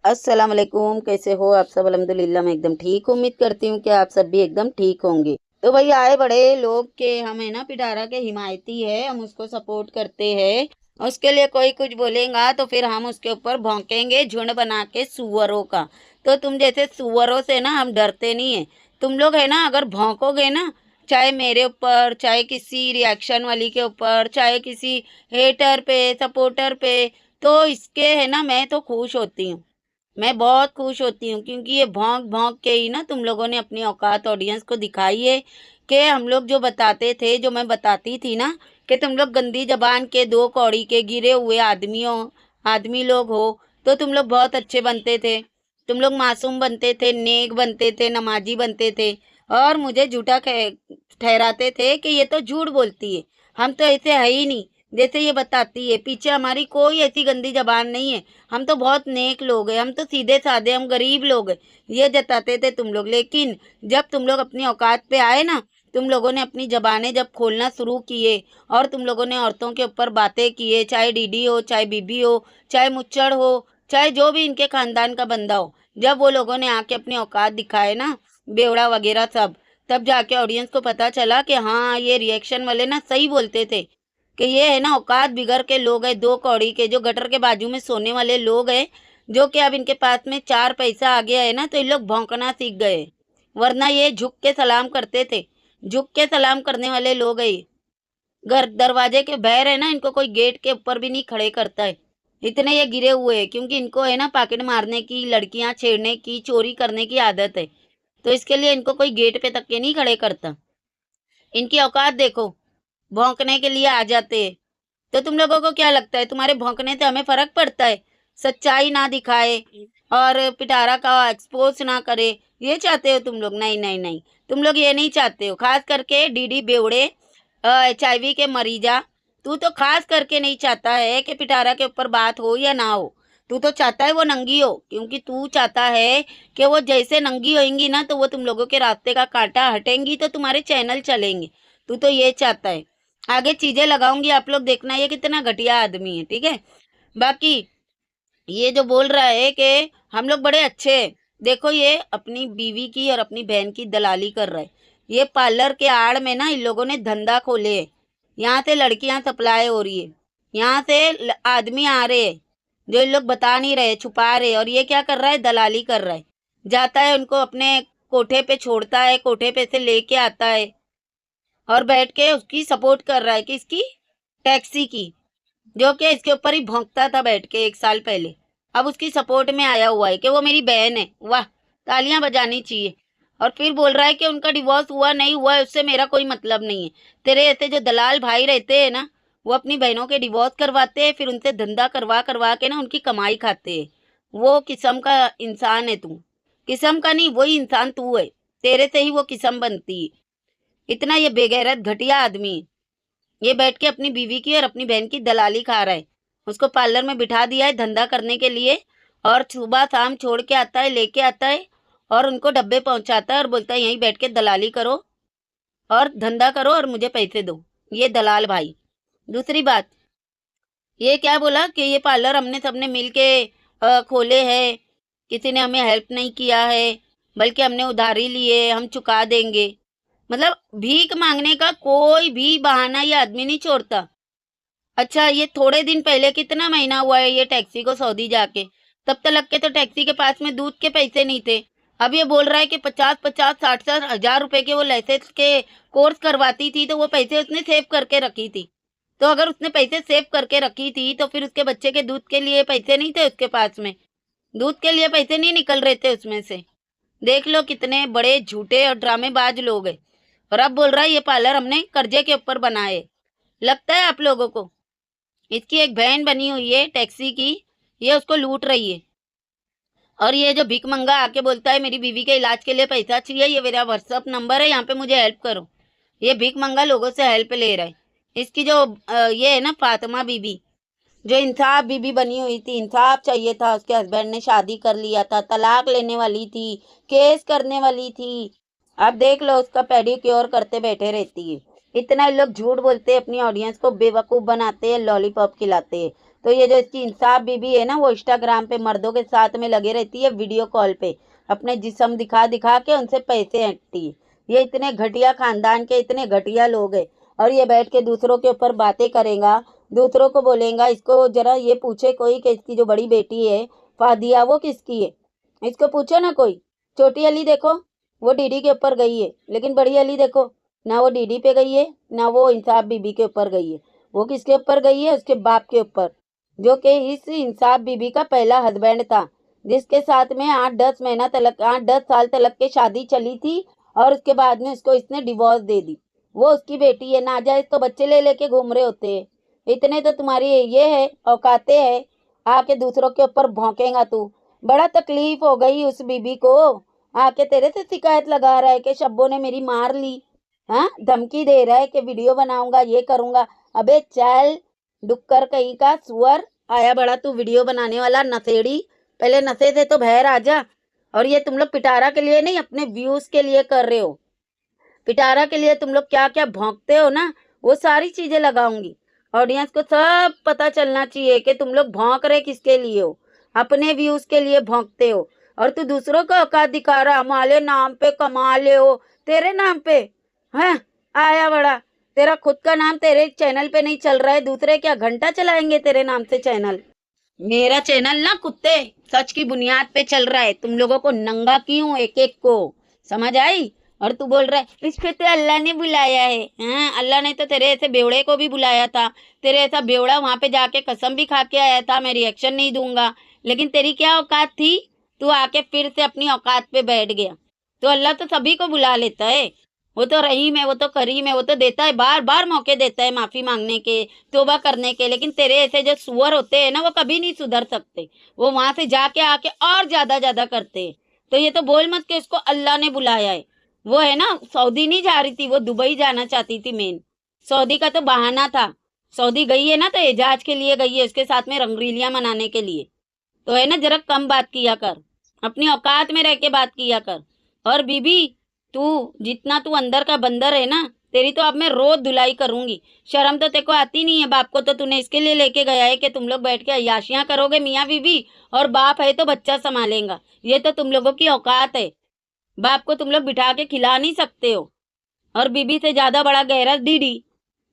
अस्सलाम वालेकुम। कैसे हो आप सब? अल्हम्दुलिल्लाह मैं एकदम ठीक हूँ। उम्मीद करती हूँ कि आप सब भी एकदम ठीक होंगे। तो भाई आए बड़े लोग के हम है ना पिटारा के हिमायती है, हम उसको सपोर्ट करते हैं। उसके लिए कोई कुछ बोलेगा तो फिर हम उसके ऊपर भौंकेंगे झुंड बना के सुअरों का। तो तुम जैसे सुअरों से ना हम डरते नहीं है। तुम लोग है ना अगर भौंकोगे ना, चाहे मेरे ऊपर, चाहे किसी रिएक्शन वाली के ऊपर, चाहे किसी हेटर पे, सपोर्टर पे, तो इसके है ना मैं तो खुश होती हूँ। मैं बहुत खुश होती हूँ क्योंकि ये भौंक भौंक के ही ना तुम लोगों ने अपनी औकात ऑडियंस को दिखाई है कि हम लोग जो बताते थे, जो मैं बताती थी ना कि तुम लोग गंदी जबान के, दो कौड़ी के, गिरे हुए आदमी लोग हो, तो तुम लोग बहुत अच्छे बनते थे। तुम लोग मासूम बनते थे, नेक बनते थे, नमाजी बनते थे और मुझे झूठा ठहराते थे कि ये तो झूठ बोलती है, हम तो ऐसे है ही नहीं जैसे ये बताती है। पीछे हमारी कोई ऐसी गंदी जबान नहीं है, हम तो बहुत नेक लोग हैं, हम तो सीधे साधे, हम गरीब लोग हैं, ये जताते थे तुम लोग। लेकिन जब तुम लोग अपनी औकात पे आए ना, तुम लोगों ने अपनी जबानें जब खोलना शुरू किए और तुम लोगों ने औरतों के ऊपर बातें किए, चाहे डीडी हो, चाहे बीबी हो, चाहे मुच्चड़ हो, चाहे जो भी इनके खानदान का बंदा हो, जब वो लोगों ने आके अपनी औकात दिखाए ना, बेवड़ा वगैरह सब, तब जाके ऑडियंस को पता चला कि हाँ ये रिएक्शन वाले ना सही बोलते थे कि ये है ना औकात बिगड़ के लोग हैं, दो कौड़ी के, जो गटर के बाजू में सोने वाले लोग हैं, जो कि अब इनके पास में चार पैसा आ गया है ना तो इन लोग भौंकना सीख गए। वरना ये झुक के सलाम करते थे, झुक के सलाम करने वाले लोग हैं ये। घर दरवाजे के बाहर है ना, इनको कोई गेट के ऊपर भी नहीं खड़े करता है, इतने ये गिरे हुए हैं, क्योंकि इनको है ना पॉकेट मारने की, लड़कियां छेड़ने की, चोरी करने की आदत है। तो इसके लिए इनको कोई गेट पे तक के नहीं खड़े करता। इनकी औकात देखो, भौंकने के लिए आ जाते हैं। तो तुम लोगों को क्या लगता है तुम्हारे भौंकने से हमें फर्क पड़ता है? सच्चाई ना दिखाए और पिटारा का एक्सपोज ना करे, ये चाहते हो तुम लोग? नहीं नहीं नहीं, तुम लोग ये नहीं चाहते हो। खास करके डीडी बेवड़े, HIV के मरीजा, तू तो खास करके नहीं चाहता है कि पिटारा के ऊपर बात हो या ना हो। तू तो चाहता है वो नंगी हो, क्योंकि तू चाहता है कि वो जैसे नंगी होंगी ना तो वो तुम लोगों के रास्ते का कांटा हटेंगी तो तुम्हारे चैनल चलेंगे। तू तो ये चाहता है। आगे चीजें लगाऊंगी, आप लोग देखना ये कितना घटिया आदमी है, ठीक है। बाकी ये जो बोल रहा है कि हम लोग बड़े अच्छे हैं, देखो ये अपनी बीवी की और अपनी बहन की दलाली कर रहा है। ये पार्लर के आड़ में ना इन लोगों ने धंधा खोले है, यहाँ से लड़कियां सप्लाई हो रही है, यहाँ से आदमी आ रहे हैं जो इन लोग बता नहीं रहे, छुपा रहे, और ये क्या कर रहा है? दलाली कर रहा है। जाता है उनको अपने कोठे पे छोड़ता है, कोठे पे से लेके आता है और बैठ के उसकी सपोर्ट कर रहा है, किसकी? टैक्सी की, जो कि इसके ऊपर ही भौंकता था बैठ के 1 साल पहले। अब उसकी सपोर्ट में आया हुआ है कि वो मेरी बहन है। वाह, तालियां बजानी चाहिए। और फिर बोल रहा है कि उनका डिवोर्स हुआ नहीं हुआ है, उससे मेरा कोई मतलब नहीं है। तेरे ऐसे जो दलाल भाई रहते हैं ना, वो अपनी बहनों के डिवोर्स करवाते हैं, फिर उनसे धंधा करवा करवा के ना उनकी कमाई खाते हैं। वो किस्म का इंसान है तू। किस्म का नहीं, वही इंसान तू है, तेरे से ही वो किस्म बनती है। इतना ये बेगैरत घटिया आदमी है। ये बैठ के अपनी बीवी की और अपनी बहन की दलाली खा रहा है। उसको पार्लर में बिठा दिया है धंधा करने के लिए, और सुबह शाम छोड़ के आता है, लेके आता है और उनको डब्बे पहुंचाता है और बोलता है यहीं बैठ के दलाली करो और धंधा करो और मुझे पैसे दो। ये दलाल भाई। दूसरी बात, ये क्या बोला कि ये पार्लर हमने सबने मिल के खोले हैं, किसी ने हमें हेल्प नहीं किया है, बल्कि हमने उधारी लिए, हम चुका देंगे। मतलब भीख मांगने का कोई भी बहाना ये आदमी नहीं छोड़ता। अच्छा, ये थोड़े दिन पहले, कितना महीना हुआ है ये टैक्सी को सऊदी जाके, तब तक के तो टैक्सी के पास में दूध के पैसे नहीं थे। अब ये बोल रहा है कि 50-50, 60-60 हजार रुपए के वो लाइसेंस के कोर्स करवाती थी तो वो पैसे उसने सेव करके रखी थी। तो अगर उसने पैसे सेव करके रखी थी तो फिर उसके बच्चे के दूध के लिए पैसे नहीं थे उसके पास में? दूध के लिए पैसे नहीं निकल रहे थे उसमें से? देख लो कितने बड़े झूठे और ड्रामेबाज लोग हैं। और अब बोल रहा है ये पार्लर हमने कर्जे के ऊपर बनाए। लगता है आप लोगों को? इसकी एक बहन बनी हुई है टैक्सी की, ये उसको लूट रही है। और ये जो भीख मंगा आके बोलता है मेरी बीवी के इलाज के लिए पैसा चाहिए, ये मेरा व्हाट्सअप नंबर है, यहाँ पे मुझे हेल्प करो। ये भीख मंगा लोगों से हेल्प ले रहा है। इसकी जो ये है ना फातिमा बीबी, जो इंसाफ बीबी बनी हुई थी, इंसाफ चाहिए था, उसके हस्बैंड ने शादी कर लिया था, तलाक लेने वाली थी, केस करने वाली थी। अब देख लो उसका पेडिक्योर करते बैठे रहती है। इतना ये लोग झूठ बोलते हैं, अपनी ऑडियंस को बेवकूफ बनाते हैं, लॉलीपॉप खिलाते हैं। तो ये जो इसकी इंसाफ बीबी है ना, वो इंस्टाग्राम पे मर्दों के साथ में लगे रहती है, वीडियो कॉल पे अपने जिस्म दिखा दिखा के उनसे पैसे ऐंठती है। ये इतने घटिया खानदान के इतने घटिया लोग हैं। और ये बैठ के दूसरों के ऊपर बातें करेगा, दूसरों को बोलेगा। इसको जरा ये पूछे कोई कि इसकी जो बड़ी बेटी है फादिया, वो किसकी है? इसको पूछो ना कोई। छोटी अली देखो, वो डीडी के ऊपर गई है, लेकिन बड़ी अली देखो, ना वो डीडी पे गई है, ना वो इंसाफ बीबी के ऊपर गई है। वो किसके ऊपर गई है? उसके बाप के ऊपर, जो कि इस इंसाफ बीबी का पहला हस्बैंड था, जिसके साथ में 8-10 साल तक की शादी चली थी। और उसके बाद में उसको इसने डिवोर्स दे दी। वो उसकी बेटी है, नाजायज तो बच्चे ले लेके घूम रहे होते हैं। इतने तो तुम्हारी ये है, औकाते है, आके दूसरों के ऊपर भौंकेगा तू। बड़ा तकलीफ हो गई उस बीबी को, आके तेरे से शिकायत लगा रहा है कि शब्बों ने मेरी मार ली। हाँ, धमकी दे रहा है कि वीडियो बनाऊंगा, ये करूंगा। अबे चल, डुक्कर कहीं का सुअर, आया बड़ा तू वीडियो बनाने वाला नशेड़ी। पहले नशे से तो बाहर आ जा। और ये तुम लोग पिटारा के लिए नहीं, अपने व्यूज के लिए कर रहे हो। पिटारा के लिए तुम लोग क्या क्या भौंकते हो ना, वो सारी चीजें लगाऊंगी। ऑडियंस को सब पता चलना चाहिए कि तुम लोग भौंक रहे किसके लिए हो। अपने व्यूज के लिए भौंकते हो। और तू दूसरों का औकात दिखा रहा, हमारे नाम पे कमा ले हो, तेरे नाम पे है आया बड़ा। तेरा खुद का नाम तेरे चैनल पे नहीं चल रहा है, दूसरे क्या घंटा चलाएंगे तेरे नाम से चैनल? मेरा चैनल ना कुत्ते सच की बुनियाद पे चल रहा है। तुम लोगों को नंगा क्यों एक एक को, समझ आई? और तू बोल रहा है इस पे तो अल्लाह ने बुलाया है। हाँ, अल्लाह ने तो तेरे ऐसे बेवड़े को भी बुलाया था। तेरे ऐसा बेवड़ा वहां पे जाके कसम भी खा के आया था, मैं रिएक्शन नहीं दूंगा। लेकिन तेरी क्या औकात थी? तू आके फिर से अपनी औकात पे बैठ गया। तो अल्लाह तो सभी को बुला लेता है। वो तो रहीम है, वो तो करीम है, वो तो देता है, बार बार मौके देता है माफी मांगने के, तौबा करने के। लेकिन तेरे ऐसे जो सुअर होते हैं ना, वो कभी नहीं सुधर सकते। वो वहां से जाके आके और ज्यादा ज्यादा करते हैं। तो ये तो बोल मत कि उसको अल्लाह ने बुलाया है। वो है ना, सऊदी नहीं जा रही थी, वो दुबई जाना चाहती थी मेन। सऊदी का तो बहाना था। सऊदी गई है ना तो एजाज के लिए गई है, उसके साथ में रंगरीलियां मनाने के लिए। तो है ना, जरा कम बात किया कर, अपनी औकात में रह के बात किया कर। और बीबी, तू जितना तू अंदर का बंदर है ना, तेरी तो अब मैं रोज धुलाई करूंगी। शर्म तो तेको आती नहीं है? बाप को तो तूने इसके लिए लेके गया है कि तुम लोग बैठ के अय्याशियां करोगे मियाँ बीबी, और बाप है तो बच्चा संभालेगा। ये तो तुम लोगों की औकात है। बाप को तुम लोग बिठा के खिला नहीं सकते हो। और बीबी से ज्यादा बड़ा गहरा डीडी,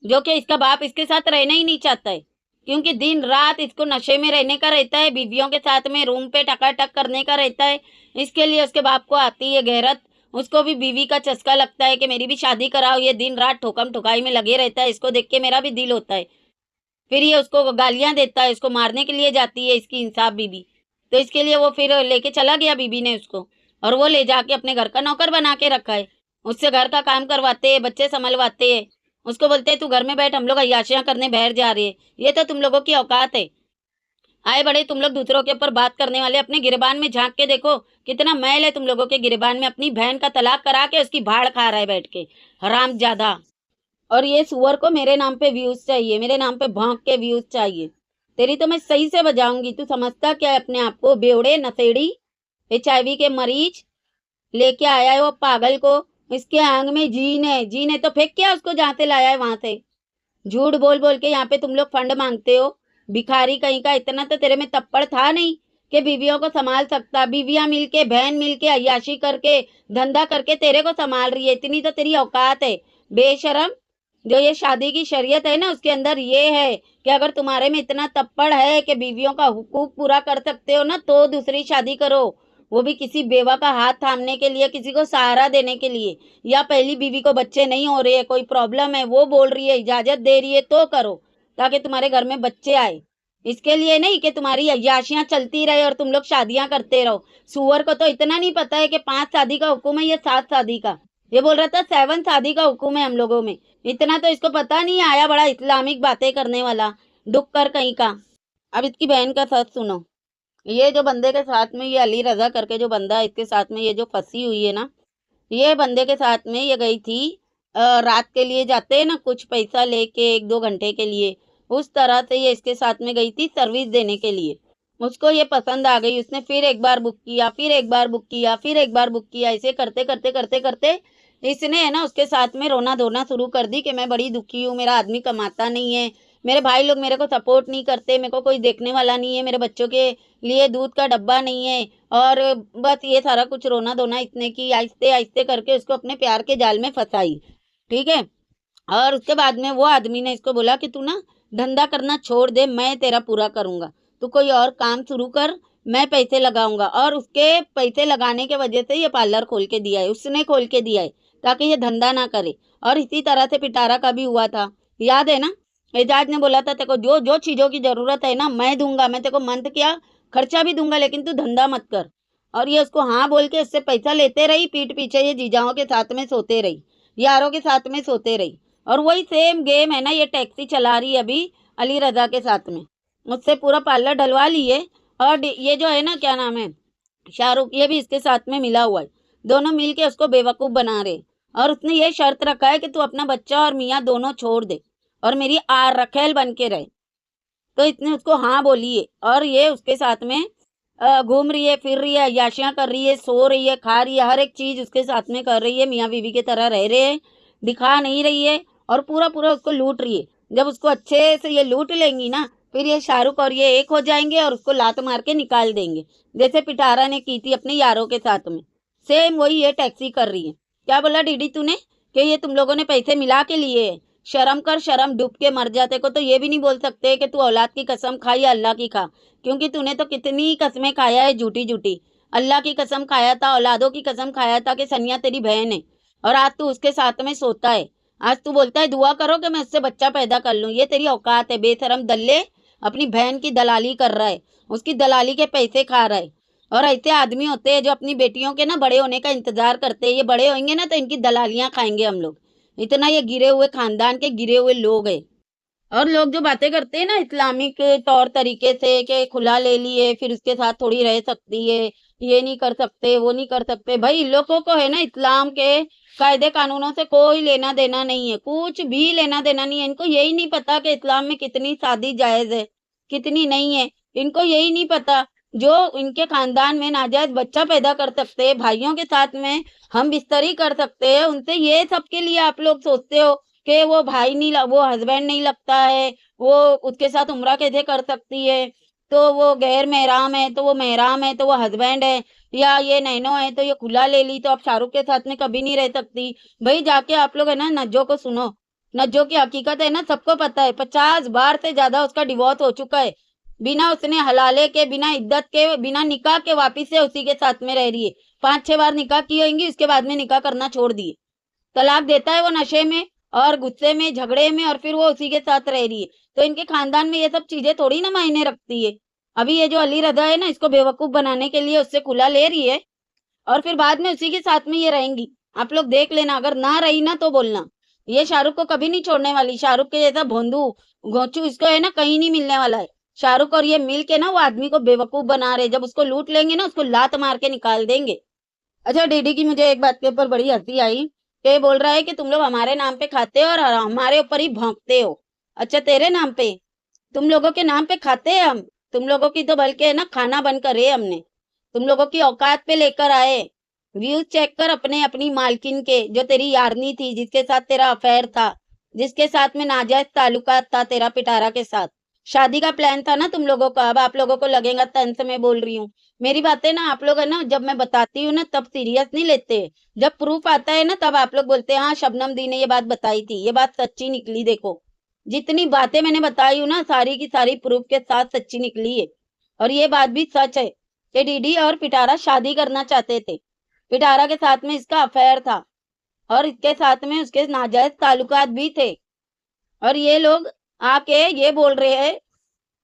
जो कि इसका बाप इसके साथ रहना ही नहीं चाहता है, क्योंकि दिन रात इसको नशे में रहने का रहता है, बीवियों के साथ में रूम पे टकाटक करने का रहता है। इसके लिए उसके बाप को आती है गैरत। उसको भी बीवी का चस्का लगता है कि मेरी भी शादी कराओ। ये दिन रात ठोकम ठुकाई में लगे रहता है, इसको देख के मेरा भी दिल होता है। फिर ये उसको गालियां देता है, उसको मारने के लिए जाती है इसकी इंसाफ बीबी। तो इसके लिए वो फिर लेके चला गया बीबी ने उसको, और वो ले जाके अपने घर का नौकर बना के रखा है। उससे घर का काम करवाते हैं, बच्चे संभलवाते हैं। उसको बोलते हैं तू घर में बैठ, हम लोग अय्याशियां करने बाहर जा रहे हैं। ये तो तुम लोगों की औकात है। आए बड़े तुम लोग दूसरों के ऊपर बात करने वाले, अपने गिरबान में झांक के देखो कितना मैल है तुम लोगों के गिरबान में। अपनी बहन का तलाक करा के उसकी भाड़ खा रहा है बैठ के, हराम ज्यादा। और ये सुअर को मेरे नाम पे व्यूज चाहिए, मेरे नाम पे भौंक के व्यूज चाहिए। तेरी तो मैं सही से बजाऊंगी। तू समझता क्या है अपने आप को? बेवड़े नशेड़ी, HIV के मरीज लेके आया है वो पागल को। इसके आंग में जीन है, जीन है तो फेंक क्या उसको जहाँ से लाया है वहां से। झूठ बोल बोल के यहाँ पे तुम लोग फंड मांगते हो, भिखारी कहीं का। इतना तो तेरे में तप्पड़ था नहीं कि बीवियों को संभाल सकता। बीवियां मिलके, बहन मिलके, अय्याशी करके, धंधा करके तेरे को संभाल रही है। इतनी तो तेरी औकात है बेशरम। जो ये शादी की शरीयत है ना, उसके अंदर ये है कि अगर तुम्हारे में इतना तप्पड़ है कि बीवियों का हुकूक पूरा कर सकते हो ना, तो दूसरी शादी करो। वो भी किसी बेवा का हाथ थामने के लिए, किसी को सहारा देने के लिए। या पहली बीवी को बच्चे नहीं हो रहे, कोई प्रॉब्लम है, वो बोल रही है, इजाजत दे रही है, तो करो, ताकि तुम्हारे घर में बच्चे आए। इसके लिए नहीं कि तुम्हारी अय्याशियां चलती रहे और तुम लोग शादियां करते रहो। सुअर को तो इतना नहीं पता है कि 5 शादी का हुक्म है या 7 शादी का। ये बोल रहा था 7 शादी का हुक्म है हम लोगों में। इतना तो इसको पता नहीं आया, बड़ा इस्लामिक बातें करने वाला डुक्कर कहीं का। अब इसकी बहन का सच सुनो। ये जो बंदे के साथ में, ये अली रजा करके जो बंदा है, इसके साथ में ये जो फंसी हुई है ना, ये बंदे के साथ में ये गई थी। रात के लिए जाते हैं ना कुछ पैसा लेके 1-2 घंटे के लिए, उस तरह से ये इसके साथ में गई थी सर्विस देने के लिए। उसको ये पसंद आ गई, उसने फिर एक बार बुक किया, फिर एक बार बुक किया, फिर एक बार बुक किया। ऐसे करते करते करते करते इसने है ना उसके साथ में रोना धोना शुरू कर दी कि मैं बड़ी दुखी हूँ, मेरा आदमी कमाता नहीं है, मेरे भाई लोग मेरे को सपोर्ट नहीं करते, मेरे को कोई देखने वाला नहीं है, मेरे बच्चों के लिए दूध का डब्बा नहीं है, और बस ये सारा कुछ रोना धोना इतने की आहिस्ते आहिस्ते करके उसको अपने प्यार के जाल में फंसाई। ठीक है। और उसके बाद में वो आदमी ने इसको बोला कि तू ना धंधा करना छोड़ दे, मैं तेरा पूरा करूंगा, तू कोई और काम शुरू कर, मैं पैसे लगाऊंगा। और उसके पैसे लगाने के वजह से ये पार्लर खोल के दिया है, उसने खोल के दिया है ताकि ये धंधा ना करे। और इसी तरह से पिटारा का भी हुआ था, याद है ना। एजाज ने बोला था तेरे को जो जो चीजों की जरूरत है ना मैं दूंगा, मैं तेरे को मंथ क्या खर्चा भी दूंगा, लेकिन तू धंधा मत कर। और ये उसको हाँ बोल के उससे पैसा लेते रही, पीठ पीछे ये जीजाओं के साथ में सोते रही, यारों के साथ में सोते रही। और वही सेम गेम है ना, ये टैक्सी चला रही है अभी अली रजा के साथ में, मुझसे पूरा पार्लर डलवा लिए। और ये जो है ना क्या नाम है शाहरुख, ये भी इसके साथ में मिला हुआ है, दोनों मिलके उसको बेवकूफ बना रहे। और उसने ये शर्त रखा है कि तू अपना बच्चा और मियाँ दोनों छोड़ दे और मेरी आर रखेल बन के रहे। तो इसने उसको हाँ बोली है, और ये उसके साथ में घूम रही है, फिर रही है, अय्याशियां कर रही है, सो रही है, खा रही है, हर एक चीज उसके साथ में कर रही है, मियाँ बीवी की तरह रह रहे हैं, दिखा नहीं रही है, और पूरा पूरा उसको लूट रही है। जब उसको अच्छे से ये लूट लेंगी ना, फिर ये शाहरुख और ये एक हो जाएंगे और उसको लात मार के निकाल देंगे, जैसे पिटारा ने की थी अपने यारों के साथ में। सेम वही ये टैक्सी कर रही है। क्या बोला डीडी तूने कि ये तुम लोगों ने पैसे मिला के लिए है? शर्म कर, शर्म डूब के मर जाते को तो ये भी नहीं बोल सकते कि तू औलाद की कसम खा या अल्लाह की खा, क्योंकि तूने तो कितनी कसमें खाया है झूठी झूठी। अल्लाह की कसम खाया था, औलादों की कसम खाया था कि सनिया तेरी बहन है, और आज तू उसके साथ में सोता है। आज तू बोलता है दुआ करो कि मैं उससे बच्चा पैदा कर लूं। ये तेरी औकात है बेशरम दल्ले, अपनी बहन की दलाली कर रहा है, उसकी दलाली के पैसे खा रहा है। और ऐसे आदमी होते हैं जो अपनी बेटियों के ना बड़े होने का इंतजार करते हैं, ये बड़े होंगे ना तो इनकी दलालियां खाएंगे हम लोग। इतना ये गिरे हुए खानदान के गिरे हुए लोग हैं। और लोग जो बातें करते हैं ना इस्लामिक तौर तरीके से कि खुला ले लिए फिर उसके साथ थोड़ी रह सकती है, ये नहीं कर सकते वो नहीं कर सकते, भाई इन लोगों को है ना इस्लाम के कायदे कानूनों से कोई लेना देना नहीं है, कुछ भी लेना देना नहीं है। इनको यही नहीं पता कि इस्लाम में कितनी शादी जायज है, कितनी नहीं है। इनको यही नहीं पता जो इनके खानदान में नाजायज बच्चा पैदा कर सकते हैं, भाइयों के साथ में हम बिस्तरी कर सकते हैं, उनसे ये सबके लिए आप लोग सोचते हो कि वो भाई नहीं वो हस्बैंड नहीं लगता है, वो उसके साथ उम्रा कैसे कर सकती है, तो वो गैर महराम है तो वो महराम है तो वो हस्बैंड है, या ये नैनो है तो ये खुला ले ली तो आप शाहरुख के साथ में कभी नहीं रह सकती। भाई जाके आप लोग है ना नज्जो को सुनो, नज्जो की हकीकत है ना सबको पता है, 50 बार से ज्यादा उसका डिवोर्स हो चुका है, बिना उसने हलाले के, बिना इद्दत के, बिना निकाह के वापिस से उसी के साथ में रह रही है। 5-6 बार निकाह की होंगी, उसके बाद में निकाह करना छोड़ दिए, तलाक देता है वो नशे में और गुस्से में झगड़े में, और फिर वो उसी के साथ रह रही है। तो इनके खानदान में ये सब चीजें थोड़ी ना मायने रखती है। अभी ये जो अली रजा है ना, इसको बेवकूफ बनाने के लिए उससे खुला ले रही है, और फिर बाद में उसी के साथ में ये रहेंगी। आप लोग देख लेना, अगर ना रही ना तो बोलना। ये शाहरुख को कभी नहीं छोड़ने वाली, शाहरुख के जैसा भोंदू घोंचू इसको है ना कहीं नहीं मिलने वाला है। शाहरुख और ये मिल के ना वो आदमी को बेवकूफ बना रहे, जब उसको लूट लेंगे ना उसको लात मार के निकाल देंगे। अच्छा डीडी की मुझे एक बात के ऊपर बड़ी हंसी आई कि बोल रहा है कि तुम लोग हमारे नाम पे खाते हो और हमारे ऊपर ही भौंकते हो। अच्छा तेरे नाम पे, तुम लोगों के नाम पे खाते हैं हम, तुम लोगों की तो बल्कि है ना खाना बन कर है हमने, तुम लोगों की औकात पे लेकर आए। व्यूज चेक कर अपने अपनी मालकिन के, जो तेरी यारनी थी, जिसके साथ तेरा अफेयर था, जिसके साथ में नाजायज ताल्लुकात था तेरा पिटारा के साथ। शादी का प्लान था ना तुम लोगों का, अब आप लोगों को लगेगा तन से मैं बोल रही हूँ। मेरी बातें ना आप लोग है ना जब मैं बताती हूँ ना तब सीरियस नहीं लेते, जब प्रूफ आता है ना तब आप लोग बोलते हैं हाँ शबनम दी ने ये बात बताई थी, ये बात सच्ची निकली। देखो जितनी बातें मैंने बताई हूँ ना सारी की सारी प्रूफ के साथ सच्ची निकली है। और ये बात भी सच है कि डीडी और पिटारा शादी करना चाहते थे, पिटारा के साथ में इसका अफेयर था, और इसके साथ में उसके नाजायज ताल्लुकात भी थे। और ये लोग आके ये बोल रहे हैं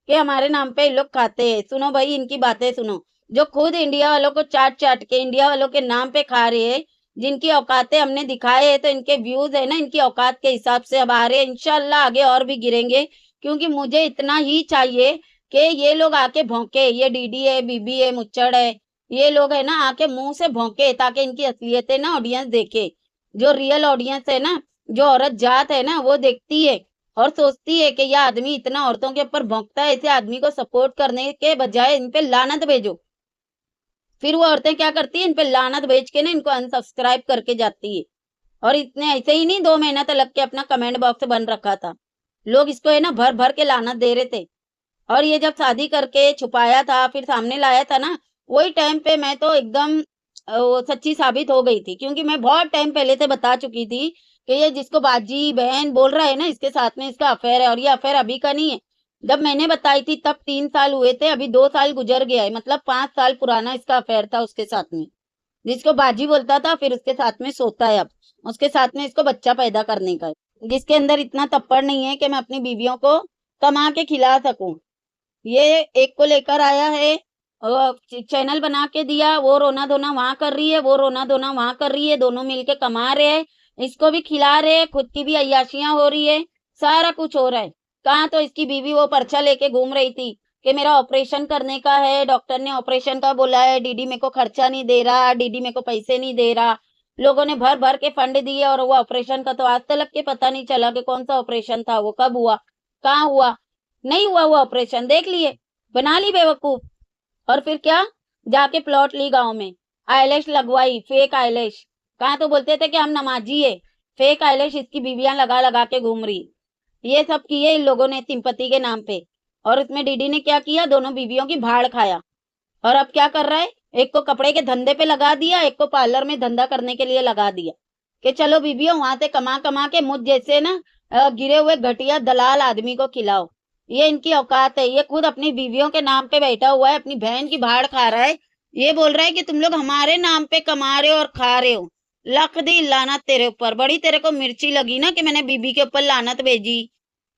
कि हमारे नाम पे लोग खाते हैं। सुनो भाई इनकी बातें सुनो, जो खुद इंडिया वालों को चाट चाट के इंडिया वालों के नाम पे खा रहे हैं, जिनकी औकातें हमने दिखाए हैं, तो इनके व्यूज है ना इनकी औकात के हिसाब से अब आ रहे हैं। इंशाल्लाह आगे और भी गिरेंगे, क्योंकि मुझे इतना ही चाहिए कि ये लोग आके भौंके, ये डीडी है, बीबी है, मुच्चड़ है, ये लोग है ना आके मुंह से भौंके, ताकि इनकी असलियतें ना ऑडियंस देखे। जो रियल ऑडियंस है ना, जो औरत जात है ना वो देखती है और सोचती है कि यह आदमी इतना औरतों के ऊपर भौंकता है, ऐसे आदमी को सपोर्ट करने के बजाय इन पे लानत भेजो। फिर वो औरतें क्या करती है, इन पे लानत भेज के ना इनको अनसब्सक्राइब करके जाती है। और इतने ऐसे ही नहीं 2 महीना तक लग के अपना कमेंट बॉक्स बन रखा था, लोग इसको है ना भर भर के लानत दे रहे थे। और ये जब शादी करके छुपाया था फिर सामने लाया था ना, वही टाइम पे मैं तो एकदम वो सच्ची साबित हो गई थी, क्योंकि मैं बहुत टाइम पहले से बता चुकी थी कि ये जिसको बाजी बहन बोल रहा है ना, इसके साथ में इसका अफेयर है। और ये अफेयर अभी का नहीं है, जब मैंने बताई थी तब 3 साल हुए थे, अभी 2 साल गुजर गया है, मतलब 5 साल पुराना इसका अफेयर था उसके साथ में। जिसको बाजी बोलता था फिर उसके साथ में सोता है अब, उसके साथ में इसको बच्चा पैदा करने का है। जिसके अंदर इतना तप्पड़ नहीं है कि मैं अपनी बीवियों को कमा के खिला सकूं। ये एक को लेकर आया है, चैनल बना के दिया, वो रोना धोना वहां कर रही है, वो रोना धोना वहां कर रही है, दोनों मिलके कमा रहे हैं, इसको भी खिला रहे हैं, खुद की भी अय्याशियां हो रही है, सारा कुछ हो रहा है। कहाँ तो इसकी बीवी वो पर्चा लेके घूम रही थी कि मेरा ऑपरेशन करने का है, डॉक्टर ने ऑपरेशन का बोला है, डीडी मेरे को खर्चा नहीं दे रहा, डीडी मेरे को पैसे नहीं दे रहा। लोगों ने भर भर के फंड दिए और वो ऑपरेशन का तो आज तक के पता नहीं चला कि कौन सा ऑपरेशन था, वो कब हुआ, कहाँ हुआ, नहीं हुआ वो ऑपरेशन, देख लिए, बना ली बेवकूफ। और फिर क्या, जाके प्लॉट ली गांव में, आईलैश लगवाई, फेक आईलैश। कहाँ तो बोलते थे कि हम नमाजी है, फेक आईलैश इसकी बीवियां लगा लगा के घूम रही। ये सब किए इन लोगों ने सिंपत्ति के नाम पे। और उसमें डीडी ने क्या किया, दोनों बीवियों की भाड़ खाया। और अब क्या कर रहा है, एक को कपड़े के धंधे पे लगा दिया, एक को पार्लर में धंधा करने के लिए लगा दिया कि चलो बीबियों वहां से कमा कमा के मुझ जैसे ना गिरे हुए घटिया दलाल आदमी को खिलाओ। ये इनकी औकात है, ये खुद अपनी बीवियों के नाम पे बैठा हुआ है, अपनी बहन की भाड़ खा रहा है। ये बोल रहा है कि तुम लोग हमारे नाम पे कमा रहे हो और खा रहे हो। लख दी लानत तेरे ऊपर, बड़ी तेरे को मिर्ची लगी ना कि मैंने बीबी के ऊपर लानत भेजी,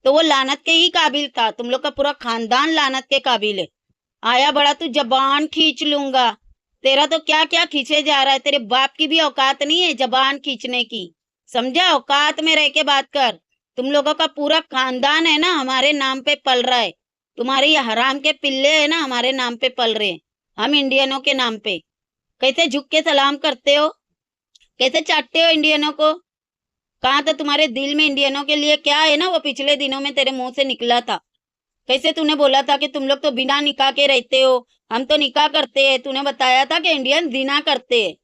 तो वो लानत के ही काबिल था। तुम लोग का पूरा खानदान लानत के काबिल है। आया बड़ा तू जबान खींच लूंगा, तेरा तो क्या क्या खींचे जा रहा है, तेरे बाप की भी औकात नहीं है जबान खींचने की, समझा, औकात में रह के बात कर। तुम लोगों का पूरा खानदान है ना हमारे नाम पे पल रहा है, तुम्हारे ये हराम के पिल्ले है ना हमारे नाम पे पल रहे हैं, हम इंडियनों के नाम पे। कैसे झुक के सलाम करते हो, कैसे चाटते हो इंडियनों को। कहाँ था तुम्हारे दिल में इंडियनों के लिए क्या है ना, वो पिछले दिनों में तेरे मुंह से निकला था। कैसे तूने बोला था कि तुम लोग तो बिना निकाह के रहते हो, हम तो निकाह करते हैं, तूने बताया था कि इंडियन जिना करते हैं।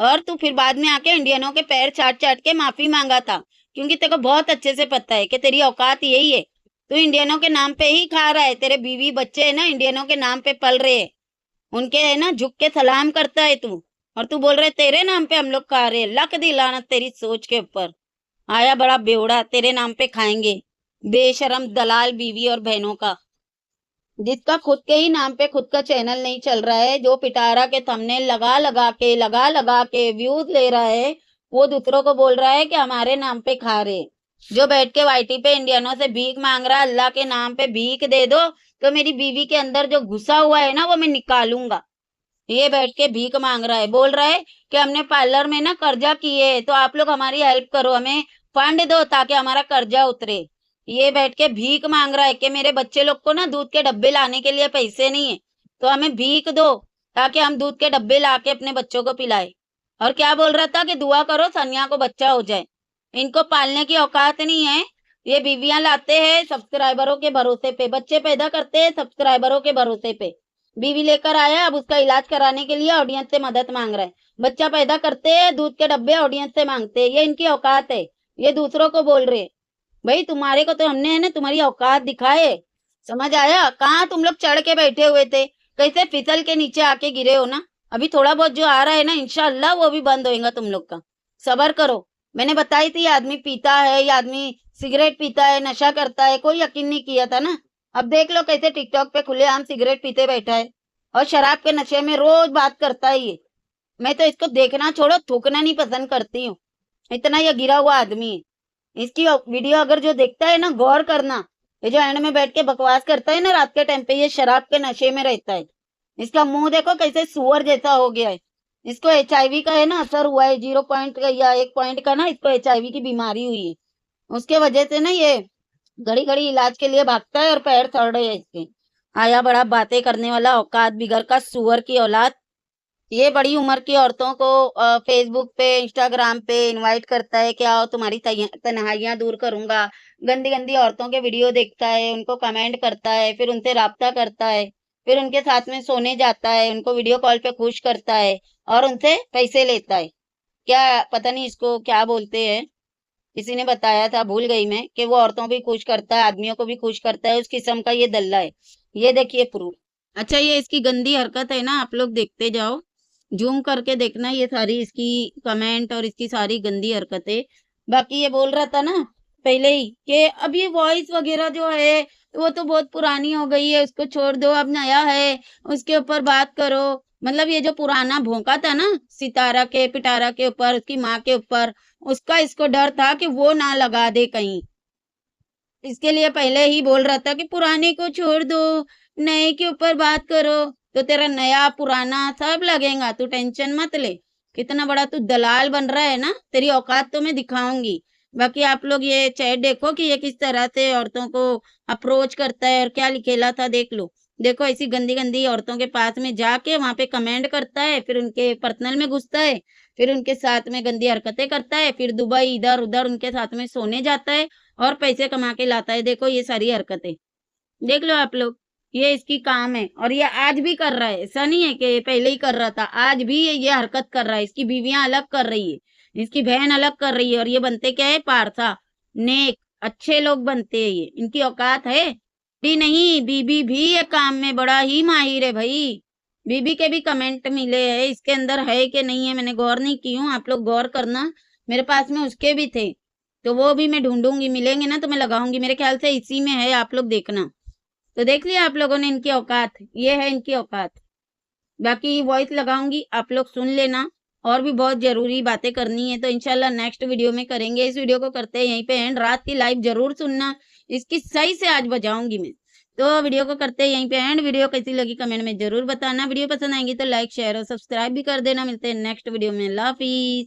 और तू फिर बाद में आके इंडियनों के पैर चाट चाट के माफी मांगा था, क्योंकि तेरे को बहुत अच्छे से पता है कि तेरी औकात यही है। तू इंडियनों के नाम पे ही खा रहा है, तेरे बीवी बच्चे है ना इंडियनों के नाम पे पल रहे हैं, उनके है ना झुक के सलाम करता है तू। और तू बोल रहे तेरे नाम पे हम लोग खा रहे हैं, लक दी लानत तेरी सोच के ऊपर। आया बड़ा बेवड़ा, तेरे नाम पे खाएंगे, बेशरम दलाल बीवी और बहनों का। जिसका खुद के ही नाम पे खुद का चैनल नहीं चल रहा है, जो पिटारा के थंबनेल लगा लगा के व्यूज ले रहा है, वो दूसरों को बोल रहा है कि हमारे नाम पे खा रहे। जो बैठ के वाईटी पे इंडियनों से भीख मांग रहा है, अल्लाह के नाम पे भीख दे दो तो मेरी बीवी के अंदर जो घुसा हुआ है ना वो मैं निकालूंगा। ये बैठ के भीख मांग रहा है, बोल रहा है कि हमने पार्लर में ना कर्जा किए तो आप लोग हमारी हेल्प करो, हमें फंड दो ताकि हमारा कर्जा उतरे। ये बैठ के भीख मांग रहा है कि मेरे बच्चे लोग को ना दूध के डब्बे लाने के लिए पैसे नहीं है, तो हमें भीख दो ताकि हम दूध के डब्बे ला के अपने बच्चों को पिलाए। और क्या बोल रहा था कि दुआ करो सनिया को बच्चा हो जाए। इनको पालने की औकात नहीं है। ये बीवियां लाते हैं सब्सक्राइबरों के भरोसे पे, बच्चे पैदा करते हैं सब्सक्राइबरों के भरोसे पे। बीवी लेकर आया, अब उसका इलाज कराने के लिए ऑडियंस से मदद मांग रहा है। बच्चा पैदा करते हैं, दूध के डब्बे ऑडियंस से मांगते हैं, ये इनकी औकात है। ये दूसरों को बोल रहे हैं। भाई तुम्हारे को तो हमने है ना तुम्हारी औकात दिखाए, समझ आया। कहाँ तुम लोग चढ़ के बैठे हुए थे, कैसे फिसल के नीचे आके गिरे हो ना। अभी थोड़ा बहुत जो आ रहा है ना इंशाल्लाह वो भी बंद होएगा तुम लोग का, सबर करो। मैंने बताई थी ये आदमी पीता है, ये आदमी सिगरेट पीता है, नशा करता है, कोई यकीन नहीं किया था ना। अब देख लो कैसे टिकटॉक पे खुलेआम सिगरेट पीते बैठा है और शराब के नशे में रोज बात करता है ये। मैं तो इसको देखना छोड़ो थूकना नहीं पसंद करती हूँ, इतना ये गिरा हुआ आदमी है। इसकी वीडियो अगर जो देखता है ना गौर करना, ये जो एंड में बैठ के बकवास करता है ना रात के टाइम पे, ये शराब के नशे में रहता है। इसका मुंह देखो कैसे सुअर जैसा हो गया है। इसको HIV का है ना असर हुआ है, 0 पॉइंट का या 1 पॉइंट का ना इसको HIV की बीमारी हुई है। उसके वजह से ना ये घड़ी घड़ी इलाज के लिए भागता है और पैर सड़ रहे हैं इसके। आया बड़ा बातें करने वाला, औकात बिगड़ का सुअर की औलाद। ये बड़ी उम्र की औरतों को फेसबुक पे इंस्टाग्राम पे इनवाइट करता है कि आओ तुम्हारी तन्हाइयां दूर करूंगा। गंदी गंदी औरतों के वीडियो देखता है, उनको कमेंट करता है, फिर उनसे राब्ता करता है, फिर उनके साथ में सोने जाता है, उनको वीडियो कॉल पे खुश करता है और उनसे पैसे लेता है। क्या पता नहीं इसको क्या बोलते हैं, किसी ने बताया था, भूल गई मैं, कि वो औरतों भी खुश करता है, आदमियों को भी खुश करता है, उस किस्म का ये दल्ला है। ये देखिए प्रूफ। अच्छा, ये इसकी गंदी हरकत है ना, आप लोग देखते जाओ, जूम करके देखना, ये सारी इसकी कमेंट और इसकी सारी गंदी हरकतें। बाकी ये बोल रहा था ना पहले ही कि अब ये वॉइस वगैरह जो है वो तो बहुत पुरानी हो गई है, उसको छोड़ दो, अब नया है, उसके ऊपर बात करो। मतलब ये जो पुराना भोंका था ना सितारा के पिटारा के ऊपर, उसकी माँ के ऊपर, उसका इसको डर था कि वो ना लगा दे कहीं। इसके लिए पहले ही बोल रहा था कि पुराने को छोड़ दो, नए के ऊपर बात करो। तो तेरा नया पुराना सब लगेगा, तू टेंशन मत ले। कितना बड़ा तू दलाल बन रहा है ना, तेरी औकात तो मैं दिखाऊंगी। बाकी आप लोग ये चैट देखो कि ये किस तरह से औरतों को अप्रोच करता है, और क्या लिखेला था देख लो। देखो ऐसी गंदी गंदी औरतों के पास में जाके वहां पे कमेंट करता है, फिर उनके पर्सनल में घुसता है, फिर उनके साथ में गंदी हरकतें करता है, फिर दुबई इधर उधर उनके साथ में सोने जाता है और पैसे कमा के लाता है। देखो ये सारी हरकतें देख लो आप लोग, ये इसकी काम है, और ये आज भी कर रहा है, ऐसा नहीं है कि पहले ही कर रहा था, आज भी ये हरकत कर रहा है। इसकी बीवियां अलग कर रही है, इसकी बहन अलग कर रही है, और ये बनते क्या है, पारसा, नेक, अच्छे लोग बनते हैं ये। इनकी औकात है भी नहीं। बीबी भी ये काम में बड़ा ही माहिर है भाई। बीबी के भी कमेंट मिले हैं, इसके अंदर है कि नहीं है मैंने गौर नहीं की हूँ, आप लोग गौर करना। मेरे पास में उसके भी थे, तो वो भी मैं ढूंढूंगी, मिलेंगे ना तो मैं लगाऊंगी, मेरे ख्याल से इसी में है, आप लोग देखना। तो देख लिया आप लोगों ने इनकी औकात, ये है इनकी औकात। बाकी वॉइस लगाऊंगी, आप लोग सुन लेना, और भी बहुत जरूरी बातें करनी है, तो इंशाल्लाह नेक्स्ट वीडियो में करेंगे। इस वीडियो को करते हैं यहीं पे एंड, रात की लाइव जरूर सुनना, इसकी सही से आज बजाऊंगी मैं। तो वीडियो को करते हैं यहीं पे एंड, वीडियो कैसी लगी कमेंट में जरूर बताना, वीडियो पसंद आएंगी तो लाइक शेयर और सब्सक्राइब भी कर देना। मिलते हैं नेक्स्ट वीडियो में, अल्लाह हाफिज।